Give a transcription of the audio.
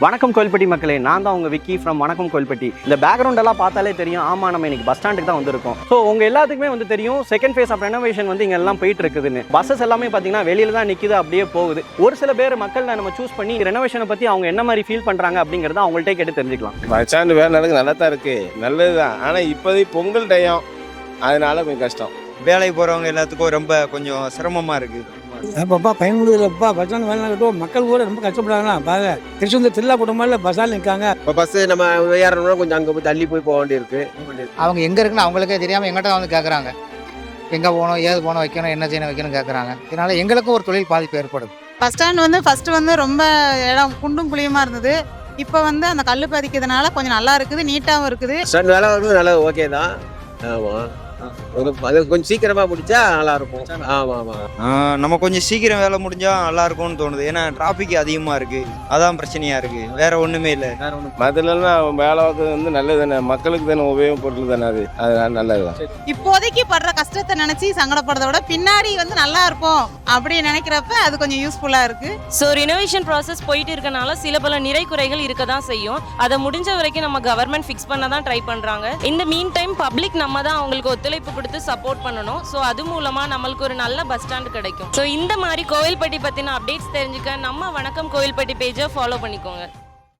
வணக்கம் கோயில்பட்டி மக்களே, நான் தான் உங்கள் விக்கி ஃப்ரம் வணக்கம் கோயில்பட்டி. இந்த பேக்ரவுண்ட் எல்லாம் பார்த்தாலே தெரியும், ஆமாம் நம்ம இன்னைக்கு பஸ் ஸ்டாண்டுக்கு தான் வந்திருக்கோம். ஸோ உங்கள் எல்லாத்துக்குமே தெரியும் செகண்ட் ஃபேஸ் ஆஃப் ரெனோவேஷன் இங்கே எல்லாம் போயிட்டு இருக்குதுன்னு. பஸ்ஸஸ் எல்லாமே பார்த்தீங்கன்னா வெளியில தான் நிற்குது, அப்படியே போகுது. ஒரு சில பேர் மக்கள் நம்ம சூஸ் பண்ணி ரெனோவேஷனை பற்றி அவங்க என்ன மாதிரி ஃபீல் பண்ணுறாங்க அப்படிங்கிறத அவங்கள்ட்ட கேட்டு தெரிஞ்சுக்கலாம். பஸ் ஸ்டாண்டு வேலை நடக்கு நல்லா தான் இருக்குது, நல்லது தான். ஆனால் இப்போதைக்கு பொங்கல் டைம், அதனால கொஞ்சம் கஷ்டம். வேலைக்கு போகிறவங்க எல்லாத்துக்கும் ரொம்ப கொஞ்சம் சிரமமாக இருக்குது. அப்பப்பா பயன்படுதுலப்பா பஸ் ஸ்டாண்ட் வேலை நடக்கட்டும், மக்கள் கூட ரொம்ப கஷ்டப்படுறாங்க. பாருங்க திருச்செந்தூர் திருவிழா குடும்பம்ல பஸ்ஸால் நிற்காங்க. இப்போ பஸ்ஸு நம்ம ஏறணும்னா கொஞ்சம் அங்கே போய் தள்ளி போக வேண்டியிருக்கு. அவங்க எங்கே இருக்குன்னு அவங்களுக்கே தெரியாமல் எங்கிட்ட வந்து கேட்குறாங்க, எங்கே போகணும், ஏது போகணும், வைக்கணும், என்ன செய்யணும், வைக்கணும் கேட்குறாங்க. இதனால் எங்களுக்கும் ஒரு தொழில் பாதிப்பு ஏற்படுது. பஸ் ஸ்டாண்ட் ஃபஸ்ட்டு ரொம்ப இடம் குண்டும் குழியுமா இருந்தது. இப்போ அந்த கல் பதிக்கிறதுனால கொஞ்சம் நல்லா இருக்குது, நீட்டாகவும் இருக்குது. ஸ்டாண்ட் வேலை வந்து நல்லது, ஓகே தான். ஆமாம், அது கொஞ்சம் சீக்கிரமாக முடிச்சா நல்லாயிருக்கும். ஆமாம் ஆமாம், நம்ம கொஞ்சம் சீக்கிரம் வேலை முடிஞ்சால் நல்லா இருக்கும்னு தோணுது. ஏன்னா டிராஃபிக் அதிகமாக இருக்குது, அதான் பிரச்சனையாக இருக்குது, வேற ஒன்றுமே இல்லை. மதுலாம் வேலை பார்க்கறது நல்லது தானே, மக்களுக்கு தானே உபயோகம் பொருள் தானே, அதனால நல்லது தான். இப்போதைக்கு படுற கஷ்டத்தை நினச்சி சங்கடப்படுறத விட பின்னாடி நல்லா இருப்போம் அப்படின்னு நினைக்கிறப்ப அது கொஞ்சம் யூஸ்ஃபுல்லாக இருக்குது. ஸோ ரினோவேஷன் ப்ராசஸ் போயிட்டு இருக்கனால சில பல நிறை குறைகள் இருக்க தான் செய்யும். அதை முடிஞ்ச வரைக்கும் நம்ம கவர்மெண்ட் ஃபிக்ஸ் பண்ண தான் ட்ரை பண்ணுறாங்க. இந்த மீன் டைம் பப்ளிக் நம்ம தான் அவங்களுக்கு ஒத்துழைப்பு கொடுத்து சப்போர்ட் பண்ணணும். ஸோ அது மூலமா நம்மளுக்கு ஒரு நல்ல பஸ் ஸ்டாண்ட் கிடைக்கும். ஸோ இந்த மாதிரி கோவில்பட்டி பத்தின அப்டேட்ஸ் தெரிஞ்சுக்க நம்ம வணக்கம் கோவில்பட்டி பேஜை ஃபாலோ பண்ணிக்கோங்க.